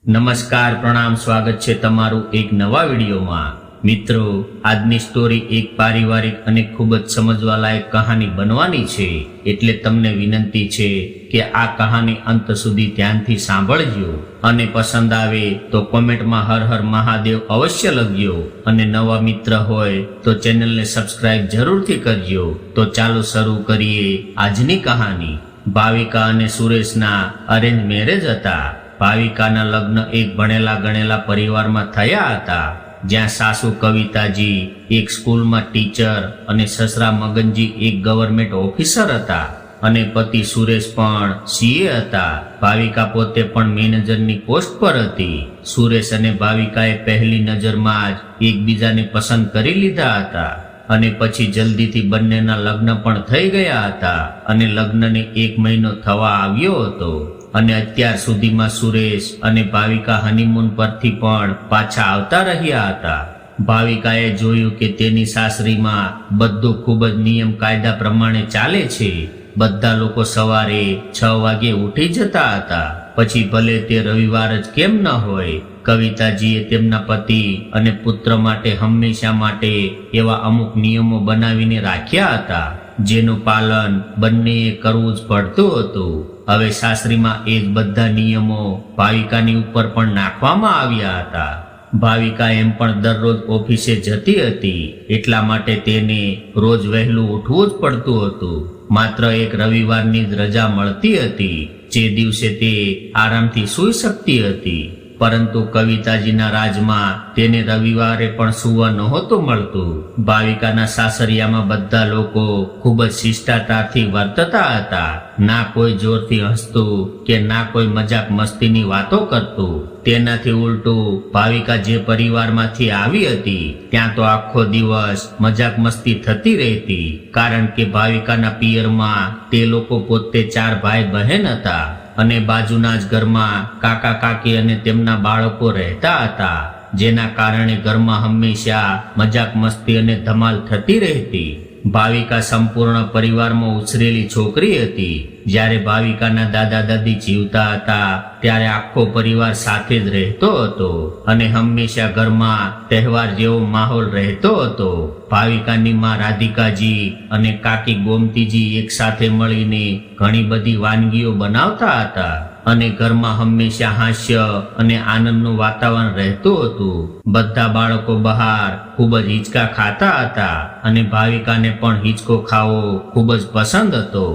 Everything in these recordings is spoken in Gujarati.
નમસ્કાર, પ્રણામ, સ્વાગત છે તમારું એક નવા વિડીયોમાં। મિત્રો, આજની સ્ટોરી એક પારિવારિક અને ખૂબ જ સમજવાલાયક કહાની બનવાની છે, એટલે તમને વિનંતી છે કે આ કહાની અંત સુધી ધ્યાનથી સાંભળજો અને પસંદ આવે તો કોમેન્ટમાં હર હર મહાદેવ અવશ્ય લખજો અને નવા મિત્ર હોય તો ચેનલને સબસ્ક્રાઇબ જરૂરથી કરજો। તો ચાલો શરૂ કરીએ આજની કહાની। ભાવિકા અને સુરેશના અરેન્જ મેરેજ હતા। ભાવિકાના લગ્ન એક ભણેલા ગણેલા પરિવારમાં થયા હતા, જ્યાં સાસુ કવિતાજી એક સ્કૂલમાં ટીચર અને સસરા મગનજી એક ગવર્મેન્ટ ઓફિસર હતા અને પતિ સુરેશ પણ સીએ હતા। ભાવિકા પોતે પણ મેનેજરની પોસ્ટ પર હતી। સુરેશ અને ભાવિકાએ પહેલી નજરમાં જ એકબીજાને પસંદ કરી લીધા હતા અને પછી જલ્દીથી બંનેના લગ્ન પણ થઈ ગયા હતા અને લગ્નને 1 મહિનો થવા આવ્યો હતો અને અત્યાર સુધીમાં સુરેશ અને ભાવિકા હનીમૂન પરથી પણ પાછા આવતા રહ્યા હતા। ભાવિકાએ જોયું કે તેની સાસરીમાં બધું ખૂબ જ નિયમ કાયદા પ્રમાણે ચાલે છે। બધા લોકો સવારે 6 વાગે ઉઠી જતા હતા, પછી ભલે તે રવિવાર જ કેમ ન હોય। કવિતાજીએ તેમના પતિ અને પુત્ર માટે હંમેશા માટે એવા અમુક નિયમો બનાવીને રાખ્યા હતા, જેનું પાલન બંનેએ કરવું જ પડતું હતું। હવે સાસરીમાં એ જ બધા નિયમો ભાવિકાની ઉપર પણ નાખવામાં આવ્યા હતા। ભાવિકા એમ પણ દરરોજ ઓફિસે જતી હતી, એટલા માટે તેને રોજ વહેલું ઉઠવું જ પડતું હતું। માત્ર એક રવિવારની જ રજા મળતી હતી, જે દિવસે તે આરામથી સૂઈ શકતી હતી। પરંતુ કવિતાજીના રાજમાં તેને રવિવારે પણ સૂવા નહોતું મળતું। ભાવિકાના સાસરિયામાં બધા લોકો ખૂબ જ શિષ્ટાચારથી વર્તતા હતા। ના કોઈ જોરથી હસતું કે ના કોઈ મજાક મસ્તીની વાતો કરતું। તેનાથી ઉલટું ભાવિકા જે પરિવારમાંથી આવી હતી ત્યાં તો આખો દિવસ મજાક મસ્તી થતી રહેતી, કારણ કે ભાવિકાના પિયરમાં તે લોકો પોતે 4 ભાઈ બહેન હતા અને બાજુના જ ઘરમાં કાકા કાકી અને તેમના બાળકો રહેતા હતા, જેના કારણે ઘરમાં હંમેશા મજાક મસ્તી અને ધમાલ થતી રહેતી। ભાવિકા સંપૂર્ણ પરિવારમાં ઉછરેલી છોકરી હતી। જ્યારે ભાવિકાના દાદા દાદી જીવતા હતા ત્યારે આખો પરિવાર સાથે જ રહેતો હતો અને હંમેશા ઘરમાં તહેવાર જેવો માહોલ રહેતો હતો। ભાવિકાની માં રાધિકાજી અને કાકી ગોમતીજી એક સાથે મળીને ઘણી બધી વાનગીઓ બનાવતા હતા અને ઘરમાં હંમેશા હાસ્ય અને આનંદનું વાતાવરણ રહેતું હતું। બધા બાળકો બહાર ખૂબ જ હિંચકા ખાતા હતા અને ભાવિકાને પણ હિંચકો ખાવો ખૂબ જ પસંદ હતો।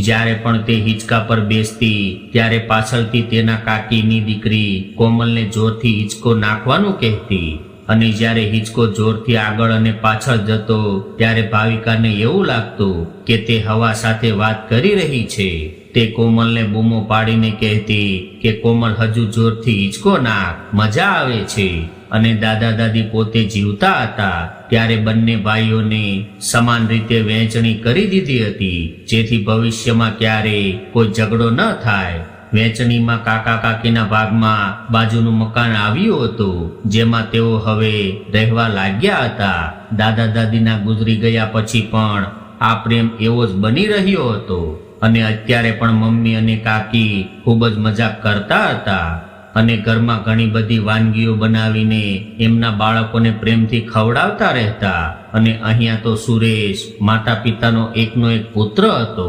જ્યારે પણ તે હિંચકા પર બેસતી ત્યારે પાછળથી તેના કાકીની દીકરી કોમલને જોરથી હિંચકો નાખવાનું કહેતી અને જ્યારે હિંચકો જોરથી આગળ અને પાછળ જતો ત્યારે ભાવિકાને એવું લાગતું કે તે હવા સાથે વાત કરી રહી છે। તે કોમલને બૂમો પાડીને કહેતી કે કોમલ, હજુ જોરથી હિંચકો નાખ, મજા આવે છે। અને દાદા દાદી પોતે જીવતા હતા ત્યારે બંને ભાઈઓને સમાન રીતે વહેંચણી કરી દીધી હતી, જેથી ભવિષ્યમાં ક્યારેય કોઈ ઝઘડો ન થાય। વહેંચણીમાં કાકા કાકીના ભાગમાં બાજુનું મકાન આવ્યું હતું, જેમાં તેઓ હવે રહેવા લાગ્યા હતા। દાદા દાદીના ગુજરી ગયા પછી પણ આ પ્રેમ એવો જ બની રહ્યો હતો અને અત્યારે પણ મમ્મી અને કાકી ખૂબ જ મજાક કરતા હતા અને ઘરમાં ઘણી બધી વાનગીઓ બનાવીને એમના બાળકોને પ્રેમથી ખવડાવતા રહેતા। અને અહીંયા તો સુરેશ માતા પિતાનો એકનો એક પુત્ર હતો।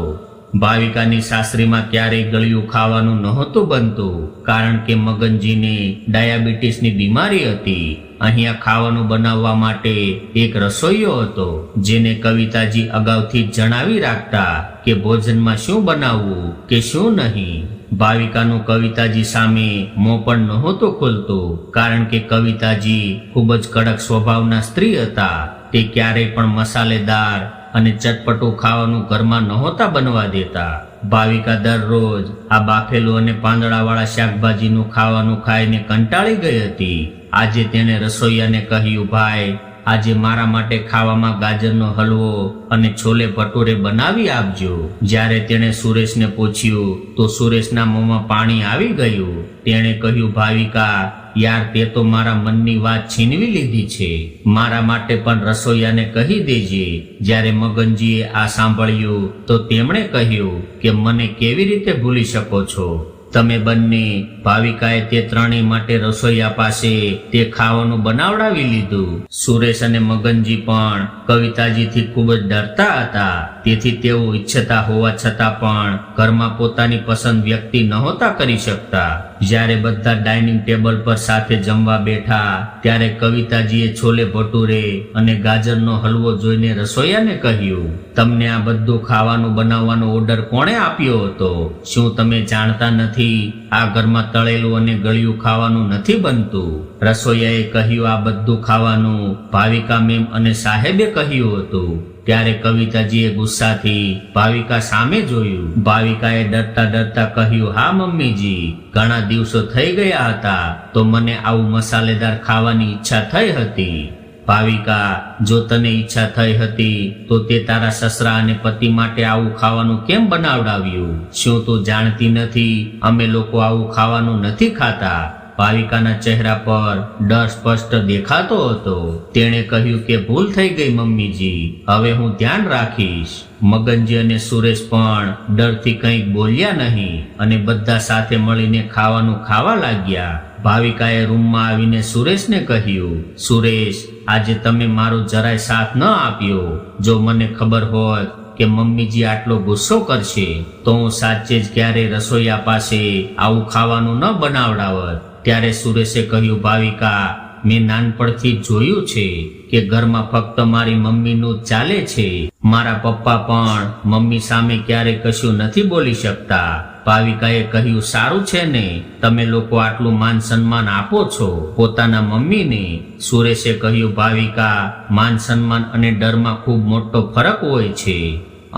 ભાવિકાની સાસરીમાં ક્યારેય ગળ્યું ખાવાનું નહોતું બનતું, કારણ કે મગનજીને ડાયાબિટીસની બીમારી હતી। અહીંયા ખાવાનું બનાવવા માટે એક રસોઈયો હતો, જેને કવિતાજી અગાઉથી જ જણાવી રાખતા કે ભોજનમાં શું બનાવવું કે શું નહીં। ભાવિકાનું કવિતાજી સામે મોં પણ નહોતું ખુલતું, કારણ કે કવિતાજી ખૂબ જ કડક સ્વભાવના સ્ત્રી હતા। તે ક્યારેય પણ મસાલેદાર અને ચટપટું ખાવાનું ઘરમાં નહોતા બનવા દેતા। ભાવિકા દરરોજ આ બાફેલું અને પાંદડાવાળા શાકભાજીનું ખાવાનું ખાઈને કંટાળી ગઈ હતી। આજે તેણે રસોઈયાને કહ્યું, ભાઈ, આજે મારા માટે ખાવામાં ગાજરનો હલવો અને છોલે ભટુરે બનાવી આપજો। જ્યારે તેણે સુરેશને પૂછ્યું તો સુરેશના મોંમાં પાણી આવી ગયું। તેણે કહ્યું, ભાવિકા, યાર, તે તો મારા મનની વાત છીનવી લીધી છે। મારા માટે પણ રસોઈયાને કહી દેજે। જ્યારે મગનજીએ આ સાંભળ્યું તો તેમણે કહ્યું કે મને કેવી રીતે ભૂલી શકો છો? તમે બંને ભાવિકાએ તે ત્રણેય માટે રસોઈયા પાસે તે ખાવાનું બનાવડાવી લીધું. સુરેશ અને મગનજી પણ કવિતાજીથી ખૂબ જ ડરતા હતા, તેથી તેઓ ઈચ્છતા હોવા છતાં પણ ઘરમાં પોતાની પસંદ વ્યક્તિ નહોતા કરી શકતા. જ્યારે બધા ડાઇનિંગ ટેબલ પર સાથે જમવા બેઠા ત્યારે કવિતાજીએ છોલે ભટુરે અને ગાજરનો હલવો જોઈને રસોઈયાને કહ્યું, તમને આ બધું ખાવાનું બનાવવાનો ઓર્ડર કોણે આપ્યો હતો? શું તમે જાણતા નથી આ ઘરમાં તળેલું અને ગળ્યું ખાવાનું નથી બનતું? રસોઈયાએ કહ્યું, આ બધું ખાવાનું ભાવિકા મેમ અને સાહેબે કહ્યું હતું. ત્યારે કવિતાજીએ ગુસ્સાથી ભાવિકા સામે જોયું. ભાવિકાએ ડરતા ડરતા કહ્યું, હા મમ્મીજી, ઘણા દિવસો થઈ ગયા હતા તો મને આવું મસાલેદાર ખાવાની ઈચ્છા થઈ હતી. ભાવિકા, જો તને ઈચ્છા થઈ હતી તો તે તારા સસરા અને પતિ માટે આવું ખાવાનું કેમ બનાવડાવ્યું? શું તું જાણતી નથી અમે લોકો આવું ખાવાનું નથી ખાતા? ભાવિકાના ચહેરા પર ડર સ્પષ્ટ દેખાતો હતો. તેણે કહ્યું કે ભૂલ થઈ ગઈ મમ્મીજી, હવે હું ધ્યાન રાખીશ. મગનજી અને સુરેશ પણ ડરથી કંઈક બોલ્યા નહીં અને બધા સાથે મળીને ખાવાનું ખાવા લાગ્યા. ભાવિકાએ રૂમમાં આવીને સુરેશને કહ્યું, સુરેશ, આજે તમે મારો જરાય સાથ ન આપ્યો. જો મને ખબર હોત કે મમ્મીજી આટલો ગુસ્સો કરશે તો હું સાચે જ ક્યારેય રસોઈયા પાસે આવું ખાવાનું ન બનાવડાવત. ત્યારે સુરેશે કહ્યું, ભાવિકા, મેં નાનપણથી જોયું છે કે ઘરમાં ફક્ત મારી મમ્મીનું જ ચાલે છે. મારા પપ્પા પણ મમ્મી સામે ક્યારેય કશું નથી બોલી શકતા. ભાવિકાએ કહ્યું, સારું છે ને, તમે લોકો આટલું માન સન્માન આપો છો પોતાના મમ્મીને. સુરેશે કહ્યું, ભાવિકા, માન સન્માન અને ડરમાં ખૂબ મોટો ફરક હોય છે.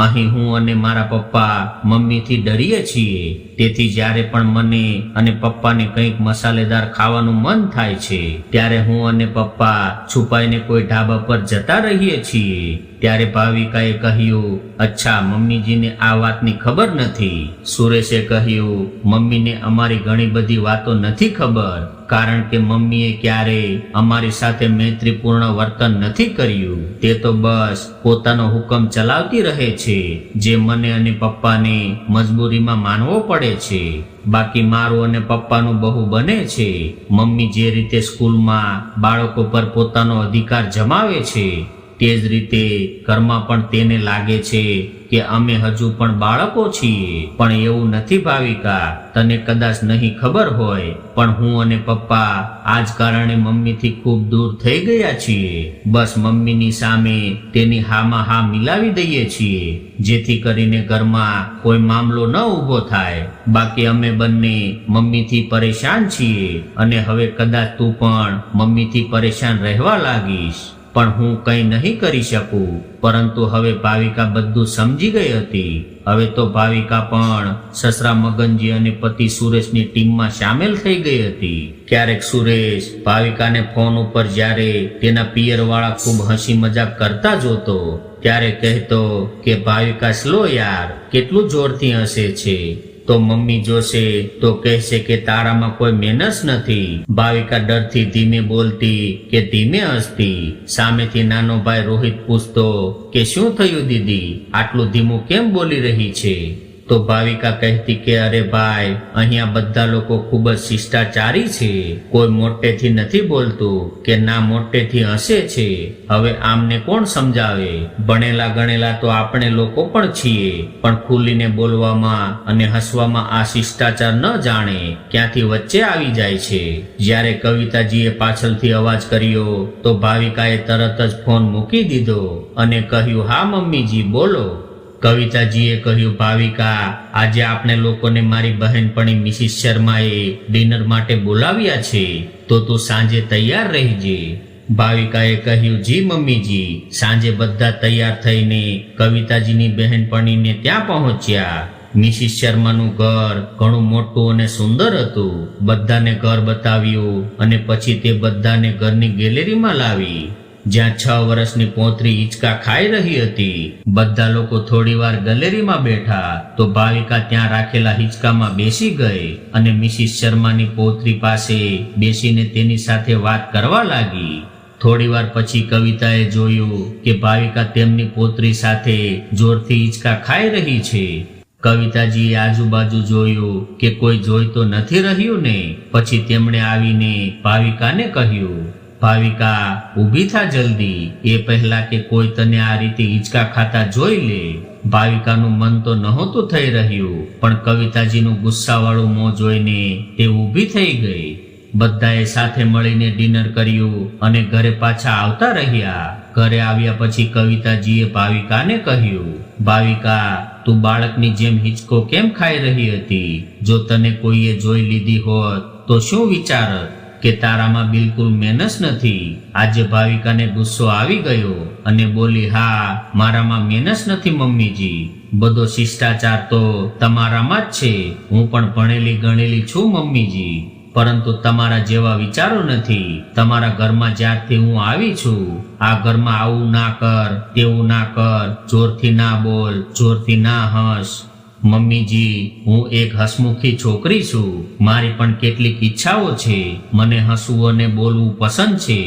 અહીં હું અને મારા પપ્પા મમ્મીથી ડરીએ છીએ, તેથી જ્યારે પણ મને અને પપ્પાને કંઈક મસાલેદાર ખાવાનું મન થાય છે ત્યારે હું અને પપ્પા છુપાઈને કોઈ ઢાબા પર જતા રહીએ છીએ. ત્યારે ભાવિકાએ કહ્યું, અચ્છા, મમ્મીજીને આ વાતની ખબર નથી. સુરેશે કહ્યું, મમ્મીને અમારી ઘણી બધી વાતો નથી ખબર, કારણ કે મમ્મીએ ક્યારેય અમારી સાથે મૈત્રીપૂર્ણ વર્તન નથી કર્યું. તે તો બસ પોતાનો હુકમ ચલાવતી રહે છે, જે મને અને પપ્પાને મજબૂરીમાં માનવો પડે છે. બાકી મારું અને પપ્પાનું બહુ બને છે. મમ્મી જે રીતે સ્કૂલમાં બાળકો પર પોતાનો અધિકાર જમાવે છે તે જ રીતે ઘરમાં પણ તેને લાગે છે કે અમે હજુ પણ બાળકો છીએ. પણ એવું નથી ભાવિકા, તને કદાચ નહીં ખબર હોય, પણ હું અને પપ્પા આ જ કારણે મમ્મીથી ખૂબ દૂર થઈ ગયા છીએ. બસ મમ્મીની સામે તેની હામાં હા મિલાવી દઈએ છીએ, જેથી કરીને ઘરમાં કોઈ મામલો ન ઊભો થાય. બાકી અમે બંને મમ્મીથી પરેશાન છીએ અને હવે કદાચ તું પણ મમ્મીથી પરેશાન રહેવા લાગીશ, પણ હું કંઈ નહીં કરી શકું. પરંતુ હવે ભાવિકા બધું સમજી ગઈ હતી. હવે તો ભાવિકા પણ સસરા મગનજી અને પતિ સુરેશની ટીમમાં સામેલ થઈ ગઈ હતી. ક્યારેક સુરેશ ભાવિકાને ફોન ઉપર જ્યારે તેના પિયરવાળા ખૂબ હસી મજાક કરતા જોતો ત્યારે કહેતો કે ભાવિકા, સ્લો યાર, કેટલું જોરથી હસે છે. તો મમ્મી જોશે તો કહેશે કે તારામાં કોઈ મેનસ નથી. ભાવિકા ડરથી ધીમે બોલતી કે ધીમે હસતી. સામેથી નાનો ભાઈ રોહિત પૂછતો કે શું થયું દીદી, આટલું ધીમું કેમ બોલી રહી છે? તો ભાવિકા કહેતી કે અરે ભાઈ, અહીંયા બધા લોકો ખૂબ જ શિષ્ટાચારી છે, કોઈ મોટેથી નથી બોલતું કે ના મોટેથી હસે છે. હવે આમને કોણ સમજાવે? ભણેલા ગણેલા તો આપણે લોકો પણ છીએ, પણ ખુલીને બોલવામાં અને હસવામાં આ શિષ્ટાચાર ન જાણે ક્યાંથી વચ્ચે આવી જાય છે. જ્યારે કવિતાજીએ પાછળથી અવાજ કર્યો તો ભાવિકાએ તરત જ ફોન મૂકી દીધો અને કહ્યું, હા મમ્મીજી, બોલો. કવિતાજીએ કહ્યું, ભાવિકા, આજે આપણે લોકોને મારી બહેનપણી મિસિસ શર્માએ ડિનર માટે બોલાવ્યા છે, તો તું સાંજે તૈયાર રહેજે. ભાવિકાએ કહ્યું, જી મમ્મીજી. સાંજે બધા તૈયાર થઈને કવિતાજીની બહેનપણીને ત્યાં પહોંચ્યા. મિસિસ શર્માનું ઘર ઘણું મોટું અને સુંદર હતું. બધાને ઘર બતાવ્યું અને પછી તે બધાને ઘરની ગેલેરીમાં લાવી, જ્યાં 6 વર્ષની પૌત્રી હિંચકા ખાઈ રહી હતી. બધા લોકો થોડીવાર ગેલેરીમાં બેઠા તો ભાવિકા ત્યાં રાખેલા હિંચકામાં બેસી ગઈ અને મિસિસ શર્માની પૌત્રી પાસે બેસીને તેની સાથે વાત કરવા લાગી. થોડીવાર પછી કવિતાએ જોયું કે ભાવિકા તેમની પૌત્રી સાથે જોરથી હિંચકા ખાઈ રહી છે. કવિતાજીએ આજુબાજુ જોયું કે કોઈ જોઈ તો નથી રહ્યું ને. પછી તેમણે આવીને ભાવિકાને કહ્યું, ભાવિકા ઊભી થા જલ્દી, એ પહેલા કે કોઈ તને આ રીતે હિંચકા ખાતા જોઈ લે. ભાવિકાનું મન તો નહોતું થઈ રહ્યું, પણ કવિતાજીનું ગુસ્સાવાળું મોં જોઈને તે ઊભી થઈ ગઈ. બધાએ સાથે મળીને ડિનર કર્યું અને ઘરે પાછા આવતા રહ્યા. ઘરે આવ્યા પછી કવિતાજીએ ભાવિકાને કહ્યું, ભાવિકા તું બાળકની જેમ હિંચકો કેમ ખાઈ રહી હતી? જો તને કોઈએ જોઈ લીધી હોત તો શું વિચારત કે તારામાં બિલકુલ મેનસ નથી? આજે ભાવિકાને ગુસ્સો આવી ગયો અને બોલી, હા મારામાં મેનસ નથી મમ્મીજી, બધો શિષ્ટાચાર તો તમારામાં જ છે. હું પણ ભણેલી ગણેલી છું મમ્મીજી, પરંતુ તમારા જેવા વિચારો નથી. તમારા ઘરમાં જ્યારથી હું આવી છું, આ ઘરમાં આવું ના કર, તેવું ના કર, જોરથી ના બોલ, જોરથી ના હસ. મમ્મીજી હું એક હસમુખી છોકરી છું, મારી પણ કેટલીક ઈચ્છાઓ છે. મને હસવું અને બોલવું પસંદ છે.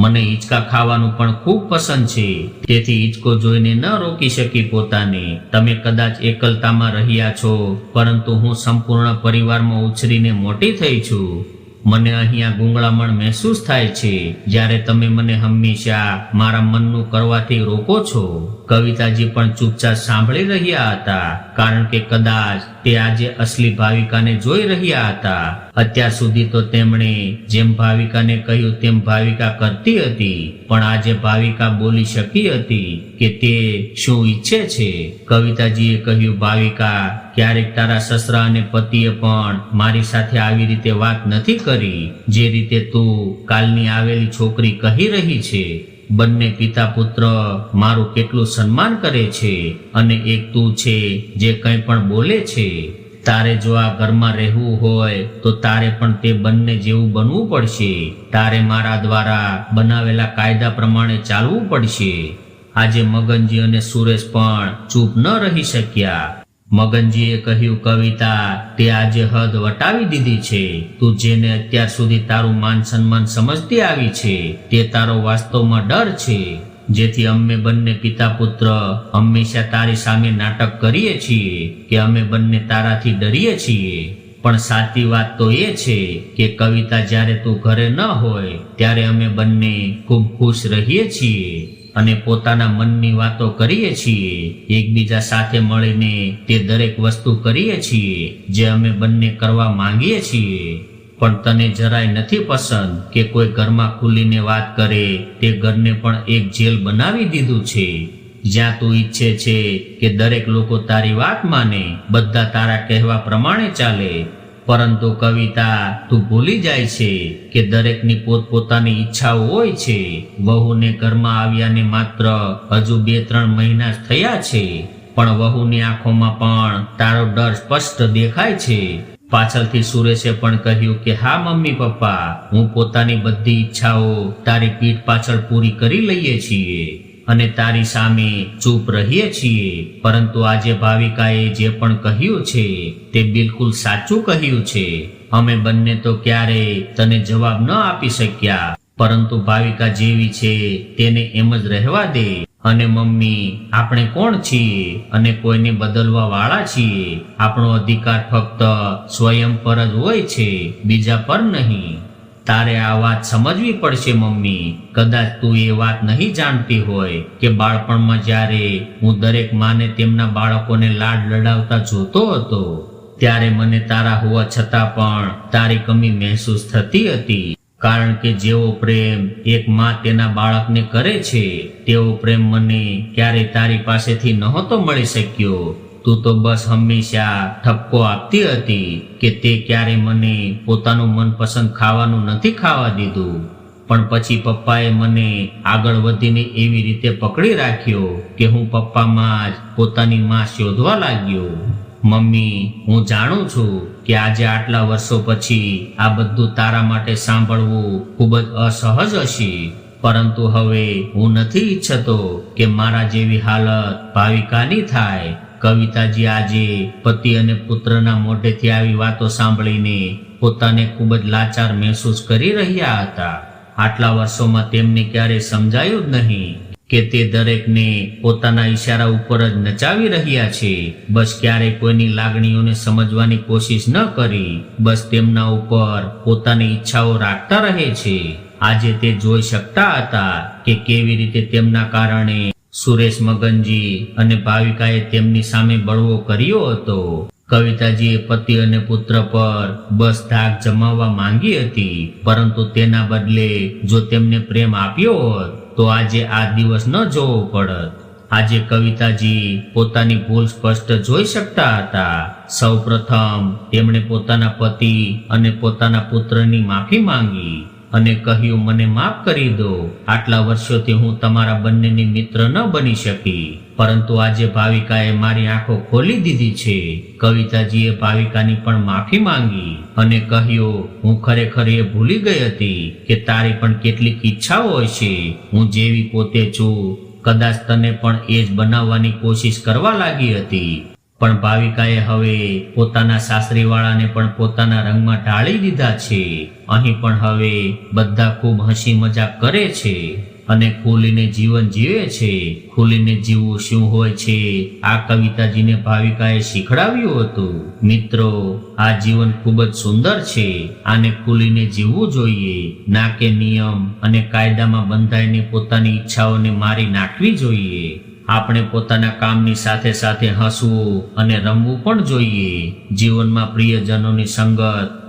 મને હિંચકા ખાવાનું પણ ખૂબ પસંદ છે. તેથી હિંચકો જોઈને ન રોકી શકી પોતાને. તમે કદાચ એકલતામાં રહ્યા છો, પરંતુ હું સંપૂર્ણ પરિવારમાં ઉછરીને મોટી થઈ છું. મને અહીંયા ગુંગળામણ મહેસૂસ થાય છે જ્યારે તમે મને હંમેશા મારા મનનું કરવાથી રોકો છો. કવિતાજી પણ ચૂપચાપ સાંભળી રહ્યા હતા, કારણ કે કદાચ તે આજે અસલી ભાવિકાને જોઈ રહ્યા હતા. અત્યાર સુધી તો તેમણે જેમ ભાવિકાને કહ્યું તેમ ભાવિકા કરતી હતી, પણ આજે ભાવિકા બોલી શકી હતી કે તે શું ઈચ્છે છે. કવિતાજીએ કહ્યું, ભાવિકા ક્યારેક તારા સસરા અને પતિએ પણ મારી સાથે આવી રીતે વાત નથી કરી, જે રીતે તું કાલની આવેલી છોકરી કહી રહી છે. બંને પિતા પુત્ર મારું કેટલું સન્માન કરે છે, અને એક તું છે જે કંઈ પણ બોલે છે. તારે જો આ ઘરમાં રહેવું હોય તો તારે પણ તે બંને જેવું બનવું પડશે. તારે મારા દ્વારા બનાવેલા કાયદા પ્રમાણે ચાલવું પડશે. આજે મગનજી અને સુરેશ પણ ચૂપ ન રહી શક્યા. મગનજીએ કહ્યું, કવિતા તે આજે હદ વટાવી દીધી છે. તું જેને અત્યાર સુધી તારું માન સન્માન સમજતી આવી છે, તે તારો વાસ્તવમાં ડર છે. જેથી અમે બંને પિતા પુત્ર હંમેશા તારી સામે નાટક કરીએ છીએ કે અમે બંને તારાથી ડરીએ છીએ. પણ સાચી વાત તો એ છે કે કવિતા જ્યારે તું ઘરે ન હોય ત્યારે અમે બંને ખૂબ ખુશ રહીએ છીએ અને પોતાના મનની વાતો કરીએ છીએ. એકબીજા સાથે મળીને તે દરેક વસ્તુ કરીએ છીએ જે અમે બંને કરવા માંગીએ છીએ. પણ તને જરાય નથી પસંદ કે કોઈ ઘરમાં ખુલીને વાત કરે. તે ઘરને પણ એક જેલ બનાવી દીધું છે, જ્યાં તું ઈચ્છે છે કે દરેક લોકો તારી વાત માને, બધા તારા કહેવા પ્રમાણે ચાલે. પરંતુ કવિતા તું ભૂલી જાય છે કે દરેકની પોતપોતાની ઈચ્છાઓ હોય છે. વહુને ઘરમાં આવ્યાને માત્ર હજુ 2-3 મહિના જ થયા છે, પણ વહુની આંખોમાં પણ તારો ડર સ્પષ્ટ દેખાય છે. પાછળથી સુરેશે પણ કહ્યું કે હા મમ્મી પપ્પા, હું પોતાની બધી ઈચ્છાઓ તારી પીઠ પાછળ પૂરી કરી લઈએ છીએ અને તારી સામે ચૂપ રહીએ છીએ. પરંતુ આજે ભાવિકાએ જે પણ કહ્યું છે તે બિલકુલ સાચું કહ્યું છે. અમે બંને તો ક્યારેય તને જવાબ ન આપી શક્યા, પરંતુ ભાવિકા જેવી છે તેને એમ જ રહેવા દે. અને મમ્મી, આપણે કોણ છીએ અને કોઈને બદલવા વાળા છીએ. આપણો અધિકાર ફક્ત સ્વયં પર જ હોય છે, બીજા પર નહીં. તારે આ વાત સમજવી પડશે મમ્મી. કદાચ તું એ વાત નહીં જાણતી હોય કે બાળપણમાં જ્યારે હું દરેક માને તેમના બાળકોને લાડ લડાવતા જોતો હતો, ત્યારે મને તારા હોવા છતાં પણ તારી કમી મહેસૂસ થતી હતી. કારણ કે જેવો પ્રેમ એક માં તેના બાળકને કરે છે, તેવો પ્રેમ મને ક્યારેય તારી પાસેથી નહોતો મળી શક્યો. તું તો બસ હંમેશા ઠપકો આપતી હતી કે તે ક્યારે મને પોતાનું મનપસંદ ખાવાનું નથી ખાવા દીધું. પણ પછી પપ્પાએ મને આગળ વધીને એવી રીતે પકડી રાખ્યો કે હું પપ્પામાં જ પોતાની માં શોધવા લાગ્યો. મમ્મી, હું જાણું છું કે આજે આટલા વર્ષો પછી આ બધું તારા માટે સાંભળવું ખૂબ જ અસહજ હશે, પરંતુ હવે હું નથી ઈચ્છતો કે મારા જેવી હાલત ભાવિકાની થાય. કવિતાજી આજે પતિ અને પુત્રના મોઢેથી આવી વાતો સાંભળીને પોતાને ખૂબ જ લાચાર મહેસૂસ કરી રહ્યા હતા. આટલા વર્ષોમાં તેમને ક્યારેય સમજાયું જ નહીં કે તે દરેકને પોતાના ઈશારા ઉપર જ નચાવી રહ્યા છે. બસ ક્યારેય કોઈની લાગણીઓને સમજવાની કોશિશ ન કરી, બસ તેમના ઉપર પોતાની ઈચ્છાઓ રાખતા રહે છે. આજે તે જોઈ શકતા હતા કે કેવી રીતે તેમના કારણે સુરેશ મગનજી અને ભાવિકાએ તેમની સામે બળવો કર્યો હતો. કવિતાજીએ પતિ અને પુત્ર પર બસ ધાક જમાવવા માંગી હતી, પરંતુ તેના બદલે જો તેમને પ્રેમ આપ્યો હોત તો આજે આ દિવસ ન જોવો પડત. આજે કવિતાજી પોતાની ભૂલ સ્પષ્ટ જોઈ શકતા હતા. સૌપ્રથમ તેમણે પોતાના પતિ અને પોતાના પુત્રની માફી માંગી અને કહ્યું, મને માફ કરી દો. આટલા વર્ષોથી હું તમારા બંનેની મિત્ર ન બની શકી, પરંતુ આજે ભાવિકાએ મારી આંખો ખોલી દીધી છે. કવિતાજીએ ભાવિકાની પણ માફી માંગી અને કહ્યું, હું ખરેખર એ ભૂલી ગઈ હતી કે તારી પણ કેટલીક ઈચ્છાઓ હોય છે. હું જેવી પોતે છું, કદાચ તને પણ એ જ બનાવવાની કોશિશ કરવા લાગી હતી. પણ ભાવિકાએ હવે પોતાના સાસરીવાળાને પણ પોતાના રંગમાં ઢાળી દીધા છે. અહીં પણ હવે બધા ખૂબ હસી મજાક કરે છે અને ખુલીને જીવન જીવે છે. ખુલીને જીવવું શું હોય છે, આ કવિતાજીને ભાવિકાએ શીખડાવ્યું હતું. મિત્રો, આ જીવન ખૂબ જ સુંદર છે. આને ખુલીને જીવવું જોઈએ, ના કે નિયમ અને કાયદામાં બંધાઈને પોતાની ઈચ્છાઓને મારી નાખવી જોઈએ. આપણે પોતાના કામની સાથે સાથે હસવું અને રમવું પણ જોઈએ. જીવનમાં પ્રિયજનોની સંગત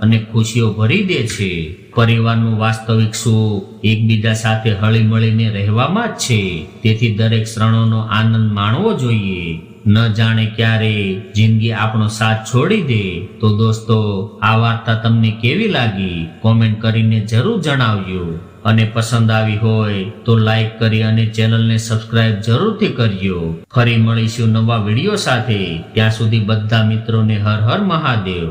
અને ખુશીઓ ભરી દે છે. પરિવારનું વાસ્તવિક સુખ એકબીજા સાથે હળીમળીને રહેવામાં જ છે. તેથી દરેક ક્ષણોનો આનંદ માણવો જોઈએ. ન જાણે ક્યારે જિંદગી આપણો સાથ છોડી દે. તો દોસ્તો, આ વાર્તા તમને કેવી લાગી કોમેન્ટ કરીને જરૂર જણાવજો. અને પસંદ આવી હોય તો લાઈક કરી અને ચેનલને સબસ્ક્રાઇબ જરૂરથી કરજો. ફરી મળીશું નવા વિડીયો સાથે. ત્યાં સુધી બધા મિત્રોને હર હર મહાદેવ.